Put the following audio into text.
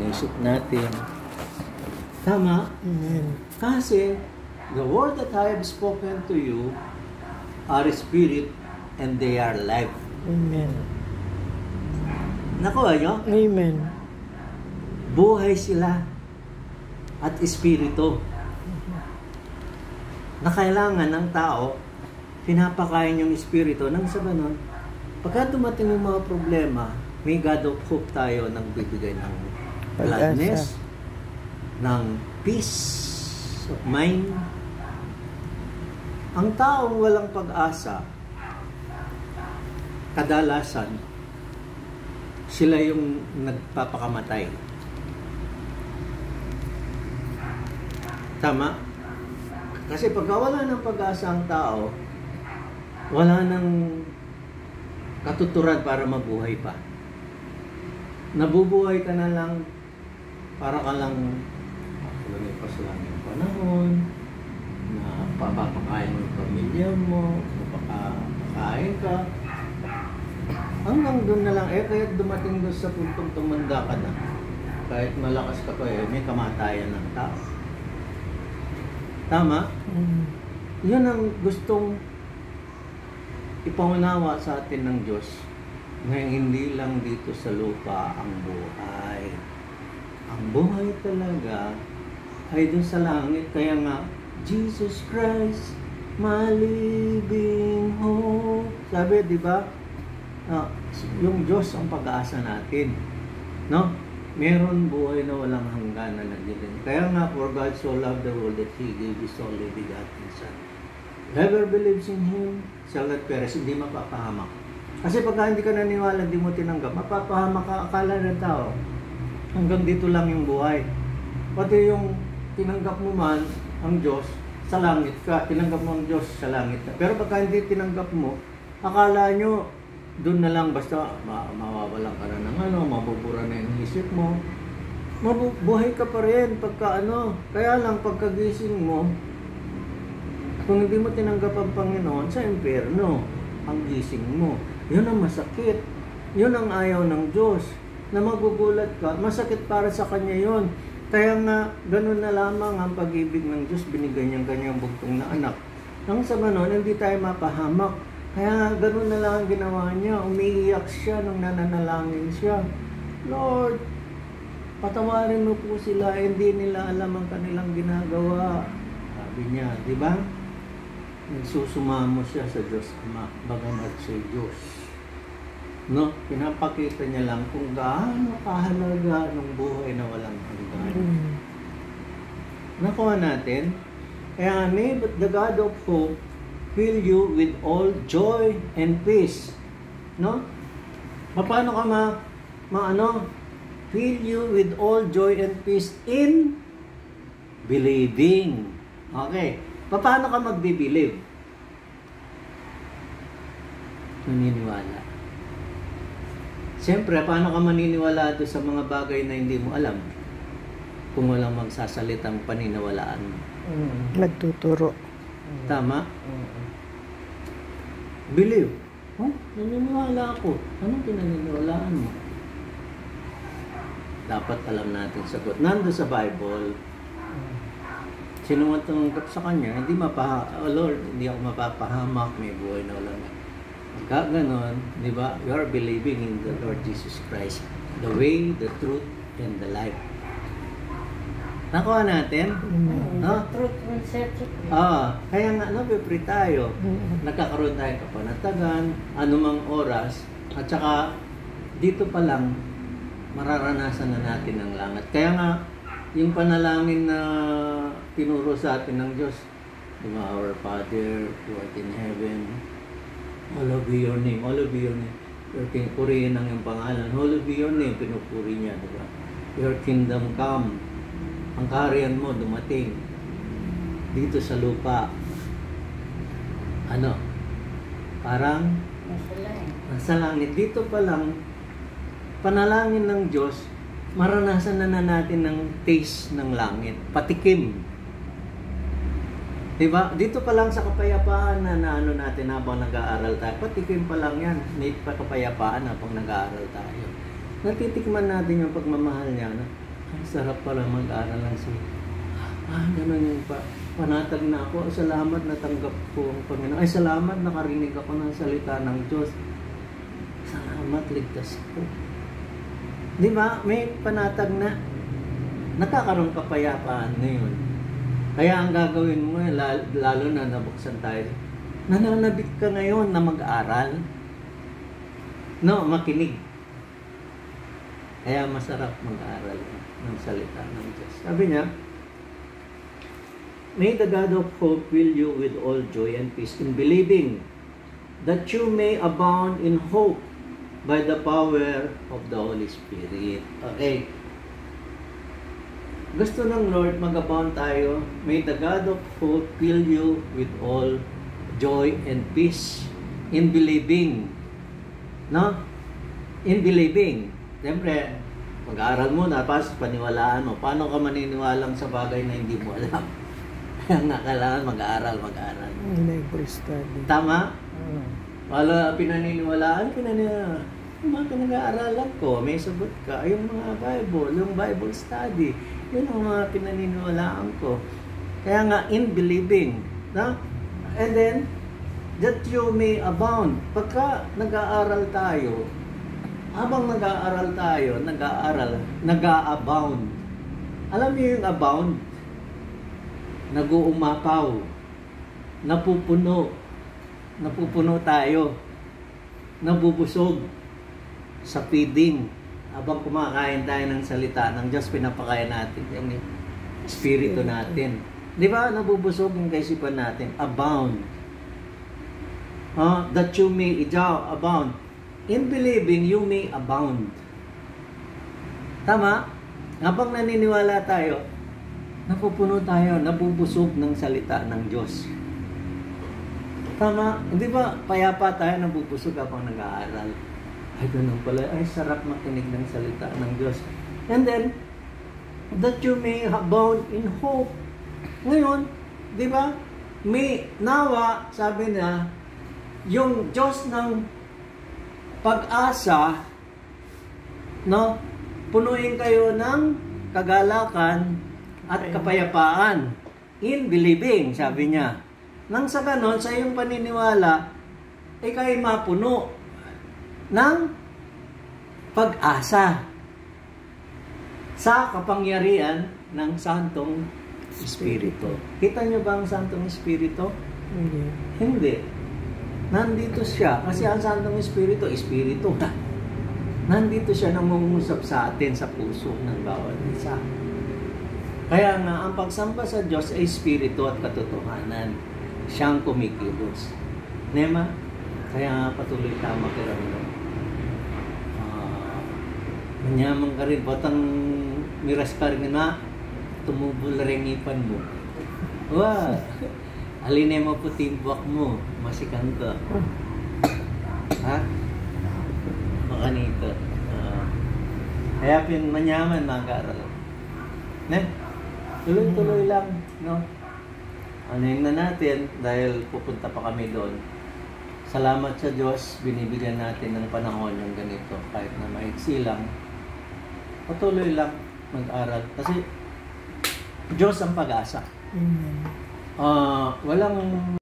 isip natin. Tama? Amen. Kasi, the word that I have spoken to you are spirit and they are life. Amen. Nakuha nyo? Amen. Buhay sila at espiritu. Na kailangan ng tao, pinapakain yung espiritu nang sa ganun. Pagka dumating yung mga problema, may God of hope tayo nang bibigay ng gladness, ng peace of mind. Ang taong walang pag-asa, kadalasan, sila yung nagpapakamatay. Tama? Kasi pagka wala ng pag-asa ang tao, wala ng katuturan para mabuhay pa. Nabubuhay ka na lang para ka lang lumipas lang yung panahon, na papapakain mo yung pamilya mo, papakain ka. Hanggang doon na lang, kaya dumating doon sa puntong tumanda ka na. Kahit malakas ka pa may kamatayan ng tao. Tama? Yun ang gustong ipangunawa sa atin ng Diyos na hindi lang dito sa lupa ang buhay. Ang buhay talaga ay dun sa langit. Kaya nga, Jesus Christ, my living hope. Sabi, di ba? Yung Diyos ang pag-asa natin. No? Meron buhay na walang hanggan na nagdilim. Kaya nga, for God so loved the world that He gave His only begotten Son. Whoever believes in Him shall not perish, hindi mapapahamak. Kasi pagka hindi ka naniwala, hindi mo tinanggap, mapapahamak ka, akala ng tao. Hanggang dito lang yung buhay. Pati yung tinanggap mo man ang Diyos, sa langit ka. Tinanggap mo ang Diyos, sa langit ka. Pero pagka hindi tinanggap mo, akala nyo, doon na lang basta mawawalan ka na ng mabubura na yung isip mo. Mabubuhay ka pa rin pagka Kaya lang pagkagising mo, kung hindi mo tinanggap ang Panginoon, sa impyerno ang gising mo. Yun ang masakit. Yun ang ayaw ng Diyos. Na magugulat ka, masakit para sa Kanya yun. Kaya nga, ganun na lamang ang pag-ibig ng Diyos, binigay niyang kanyang bugtong na anak. Nang sa ganon, hindi tayo mapahamak. Kaya ganun na lang ang ginawa niya. Umiiyak siya nung nananalangin siya. Lord, patawarin mo po sila, hindi nila alam ang kanilang ginagawa. Sabi niya, di ba? Nagsusumamo siya sa Diyos Ama, bagamat siya Diyos. No? Pinapakita niya lang kung gaano kahalaga ng buhay na walang hanggan. Nakuha natin. Kaya may the God of hope fill you with all joy and peace. No? Paano ka fill you with all joy and peace in believing. Okay. Paano ka magbe-believe? Naniniwala. Siyempre, paano ka maniniwala doon sa mga bagay na hindi mo alam? Kung walang magsasalitang paniniwalaan mo. Nagtuturo. Tama? Believe. Naniniwala ako. Anong pinaniniwalaan mo? Dapat alam natin sagot. Nando sa Bible, sino man tumanggap sa Kanya, Lord, hindi ako mapapahamak, may buhay na wala na. Pagka ganon, di ba, you are believing in the Lord Jesus Christ, the way, the truth, and the life. Nakuha natin? No? Truth will set you free. Kaya nga, napipre tayo. Nagkakaroon tayo kapanatagan, anumang oras, at saka dito pa lang, mararanasan na natin ang langit. Kaya nga, yung panalangin na tinuro sa atin ng Diyos, diba, Our Father, who art in heaven, hallowed be your name, hallowed be your name. Purihin ang iyong pangalan, hallowed be your name, pinupuri niya, diba? Your kingdom come, ang kaharian mo dumating dito sa lupa. Parang nasa langit. Dito pa lang, panalangin ng Diyos, maranasan na natin ng taste ng langit, patikim. Diba? Dito pa lang sa kapayapaan na natin habang nag-aaral tayo, patikim pa lang yan. May kapayapaan habang nag-aaral tayo. natitikman natin yung pagmamahal niya na ang sarap pala mag-aral ng salita. Ganun yung panatag na ako. Salamat natanggap ko ang Panginoon. Ay, salamat nakarinig ako ng salita ng Diyos. Salamat, ligtas ko. Di ba? May panatag na nakakaroon kapayapaan ngayon. Kaya ang gagawin mo, lalo na nabuksan tayo, nananabik ka ngayon na mag-aral. No, makinig. Kaya masarap mag-aral ng salita ng Diyos. Sabi niya, may the God of hope fill you with all joy and peace in believing, that you may abound in hope by the power of the Holy Spirit. Okay. Gusto ng Lord mag-abound tayo. May the God of hope fill you with all joy and peace in believing. No? In believing. Siyempre, mag-aaral mo na, tapos paniwalaan mo. Paano ka maniniwalang sa bagay na hindi mo alam? Kaya nga kailangan mag-aaral. Bible study. Tama? Wala pinaniniwalaan. Yung mga pinag-aaralan ko, may sagot ka. Yung mga Bible, yung Bible study, yun ang mga pinaniniwalaan ko. Kaya nga, in believing. No? And then, that you may abound. Pagka nag-aaral tayo, habang nag-aaral tayo, nag-a-abound. Alam niyo yung abound? Nag-uumapaw. Napupuno tayo. Nabubusog sa feeding. Habang kumakain tayo ng salita ng Diyos, pinapakain natin yung espiritu natin. Di ba? Nabubusog yung kaisipan natin. Abound. That you may abound. In believing, you may abound. Tama? Habang naniniwala tayo, napupuno tayo, nabubusog ng salita ng Diyos. Tama? Hindi ba payapa tayo, nabubusog habang nag-aaral? Ay, ganun pala. Ay, sarap makinig ng salita ng Diyos. And then, that you may abound in hope. Ngayon, di ba? May nawa, sabi na, yung Diyos ng pag-asa, no? Punuin kayo ng kagalakan at kapayapaan in believing, sabi niya. Nang sa ganon, sa iyong paniniwala, ikay mapuno ng pag-asa sa kapangyarihan ng Santong Espiritu. Kita niyo ba ang Santong Espiritu? Hindi. Nandito siya. Kasi ang Santong Espiritu, Espiritu na. Nandito siya nangungusap sa atin sa puso ng bawat isa. Kaya nga, ang pagsamba sa Diyos ay Espiritu at katotohanan. Siyang kumikilos. Nema? Kaya nga patuloy ka makiramdam. Manyaman ka rin. Patang miras ka rin na tumubol rin ipan mo. Wow! Alinay mo po timbwak mo. Masikan ka. Ha? Makanito. Kaya manyaman mga kaaral. Ne? Tuloy-tuloy lang. No? Anuhin na natin dahil pupunta pa kami doon. Salamat sa Diyos. Binibigyan natin ng panahon yung ganito. Kahit na maiksi lang. Patuloy lang mag-aral. Kasi Diyos ang pag-asa. Amen. Walang